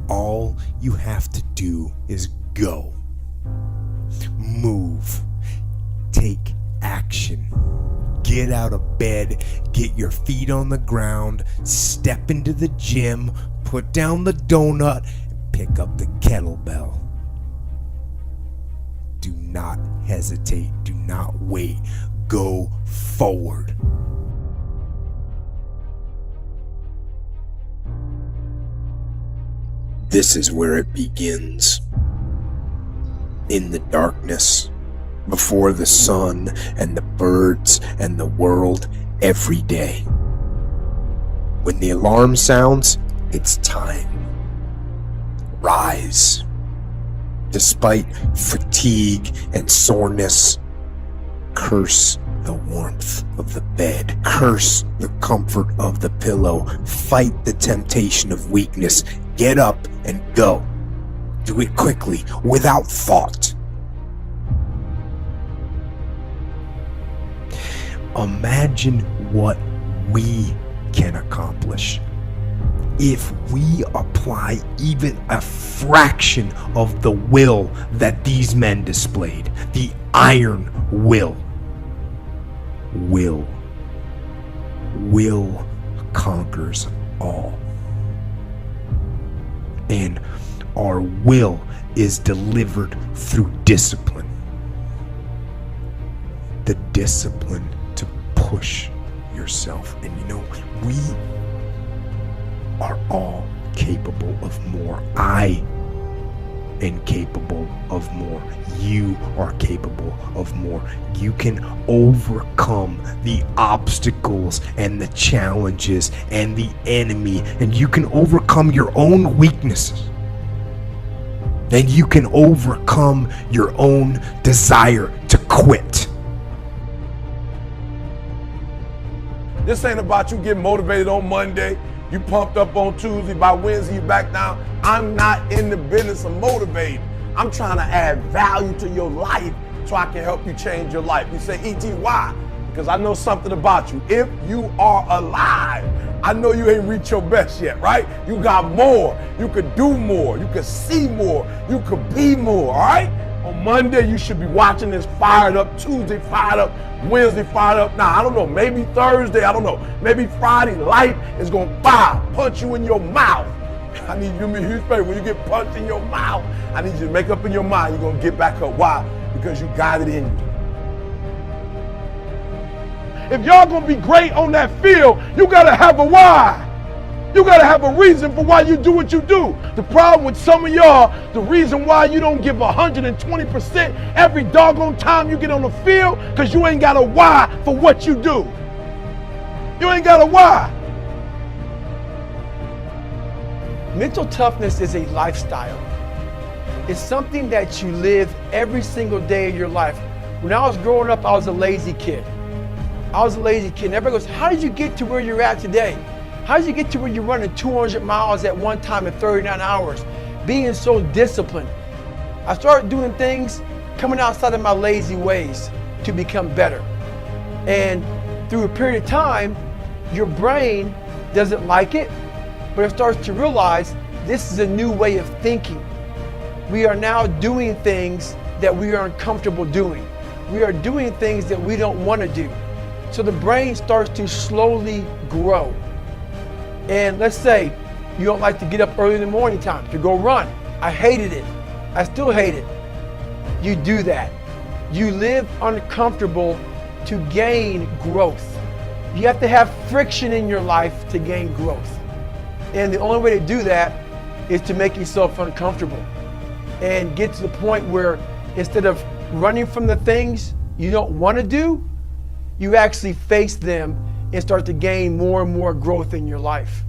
All you have to do is go. Move. Take action. Get out of bed, get your feet on the ground, step into the gym, put down the donut, and pick up the kettlebell. Do not hesitate. Do not wait. Go forward. This is where it begins. In the darkness, before the sun and the birds and the world, every day. When the alarm sounds, it's time. Rise. Despite fatigue and soreness, curse the warmth of the bed. Curse the comfort of the pillow. Fight the temptation of weakness. Get up and go. Do it quickly, without thought. Imagine what we can accomplish if we apply even a fraction of the will that these men displayed. The iron will. Will conquers all. And our will is delivered through discipline. The discipline to push yourself. And we are all capable of more. I am capable of more. You are capable of more. You can overcome the obstacles and the challenges and the enemy, and you can overcome your own weaknesses. And you can overcome your own desire to quit. This ain't about you getting motivated on Monday, you pumped up on Tuesday, by Wednesday you back down. I'm not in the business of motivating. I'm trying to add value to your life so I can help you change your life. You say, E.T., why? Because I know something about you. If you are alive, I know you ain't reached your best yet, right? You got more. You could do more. You could see more. You could be more, all right? On Monday, you should be watching this fired up. Tuesday, fired up. Wednesday, fired up. Now, I don't know. Maybe Thursday. I don't know. Maybe Friday, life is going to punch you in your mouth. I need you to do me a huge favor. When you get punched in your mouth, I need you to make up in your mind you're going to get back up. Why? Because you got it in you. If y'all going to be great on that field, you got to have a why. You got to have a reason for why you do what you do. The problem with some of y'all, the reason why you don't give 120% every doggone time you get on the field, because you ain't got a why for what you do. You ain't got a why. Mental toughness is a lifestyle. It's something that you live every single day of your life. When I was growing up, I was a lazy kid. And everybody goes, how did you get to where you're at today? How did you get to where you're running 200 miles at one time in 39 hours? Being so disciplined. I started doing things coming outside of my lazy ways to become better. And through a period of time, your brain doesn't like it, but it starts to realize this is a new way of thinking. We are now doing things that we are uncomfortable doing. We are doing things that we don't want to do. So the brain starts to slowly grow. And let's say you don't like to get up early in the morning time to go run. I hated it. I still hate it. You do that. You live uncomfortable to gain growth. You have to have friction in your life to gain growth. And the only way to do that is to make yourself uncomfortable and get to the point where instead of running from the things you don't want to do, you actually face them and start to gain more and more growth in your life.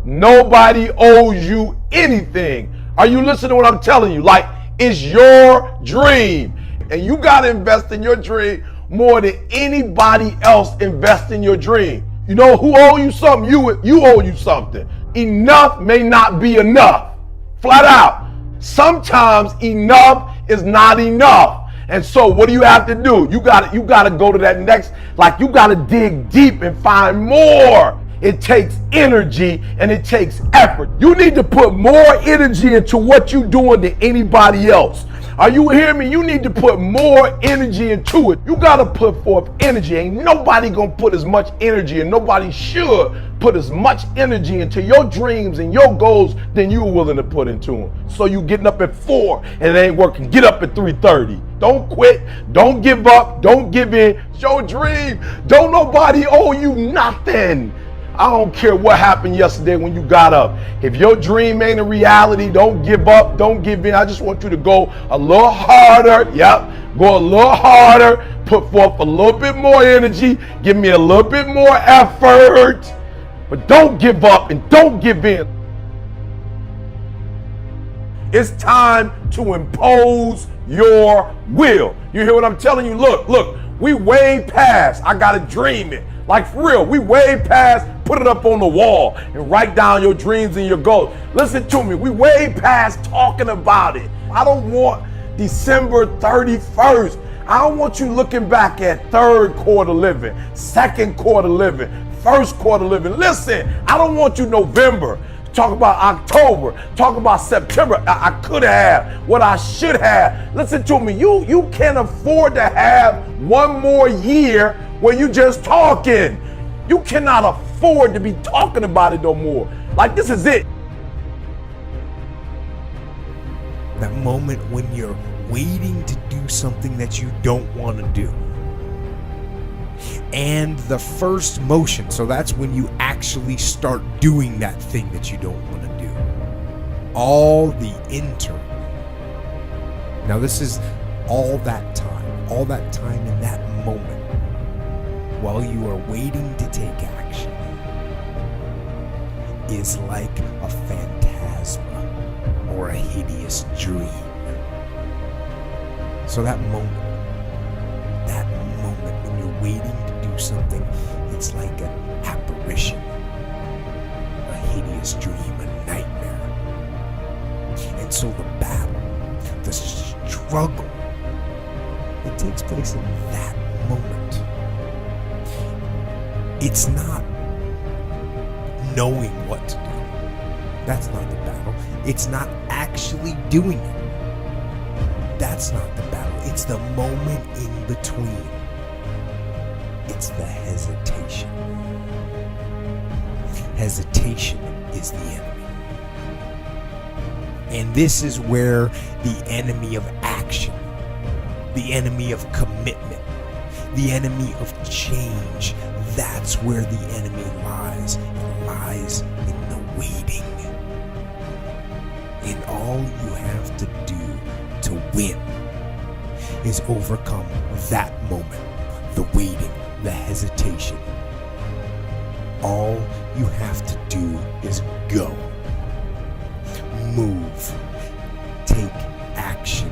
Nobody owes you anything. Are you listening to what I'm telling you? Like, it's your dream. And you got to invest in your dream more than anybody else invest in your dream. You know who owe you something? You owe you something. Enough may not be enough. Flat out. Sometimes enough is not enough. And so what do you have to do? You gotta go to that next, like you gotta dig deep and find more. It takes energy and it takes effort. You need to put more energy into what you're doing than anybody else. Are you hearing me? You need to put more energy into it. You got to put forth energy. Ain't nobody going to put as much energy, and nobody should put as much energy into your dreams and your goals than you're willing to put into them. So you getting up at 4 and it ain't working. Get up at 3:30. Don't quit. Don't give up. Don't give in. It's your dream. Don't nobody owe you nothing. I don't care what happened yesterday when you got up. If your dream ain't a reality, don't give up, don't give in. I just want you to go a little harder. Yep, go a little harder. Put forth a little bit more energy. Give me a little bit more effort. But don't give up and don't give in. It's time to impose your will. You hear what I'm telling you? Look, we way past, I gotta dream it. Like for real, we way past put it up on the wall and write down your dreams and your goals. Listen to me, we way past talking about it. I don't want December 31st. I don't want you looking back at third quarter living, second quarter living, first quarter living. Listen, I don't want you November. Talk about October, talk about September. I could have, what I should have. Listen to me, you can't afford to have one more year where you just talking. You cannot afford to be talking about it no more. Like this is it. That moment when you're waiting to do something that you don't want to do. And the first motion, so that's when you actually start doing that thing that you don't want to do. All the interim. Now this is all that time in that moment while you are waiting to take action is like a phantasma or a hideous dream. So that moment when you're waiting to do something, it's like an apparition, a hideous dream, a nightmare. And so the battle, the struggle, it takes place in that moment. It's not knowing what to do. That's not the battle. It's not actually doing it. That's not the battle. It's the moment in between. It's the hesitation. Hesitation is the enemy. And this is where the enemy of action, the enemy of commitment, the enemy of change, that's where the enemy lies. It lies in the waiting. And all you have to do to win is overcome that moment, the waiting, the hesitation. All you have to do is go, move, take action,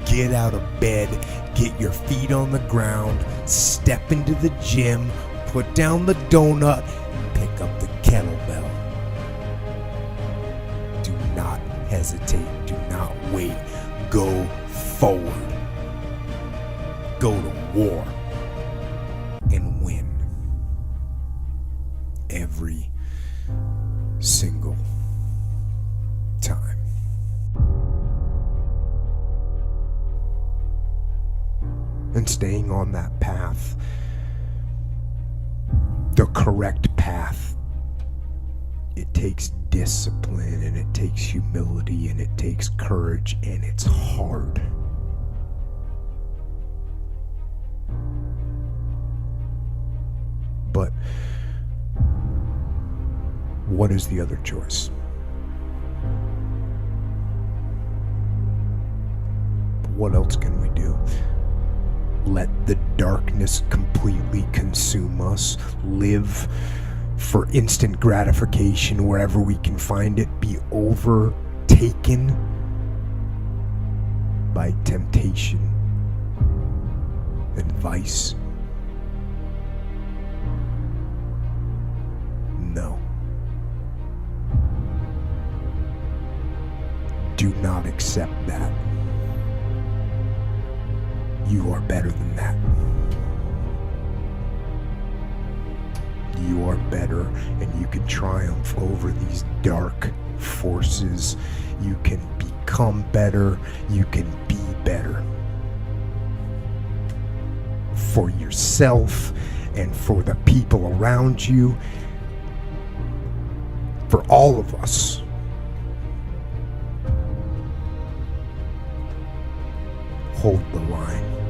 get out of bed, get your feet on the ground, step into the gym, put down the donut, and pick up the kettlebell. Do not hesitate, do not wait, go forward. Go to war and win every single time. And staying on that path, the correct path, it takes discipline and it takes humility and it takes courage and it's hard. But what is the other choice? What else can we do? Let the darkness completely consume us, live for instant gratification wherever we can find it, be overtaken by temptation and vice. No. Do not accept that. You are better than that. you are better, and you can triumph over these dark forces. You can become better. You can be better for yourself and for the people around you, for all of us. Hold the line.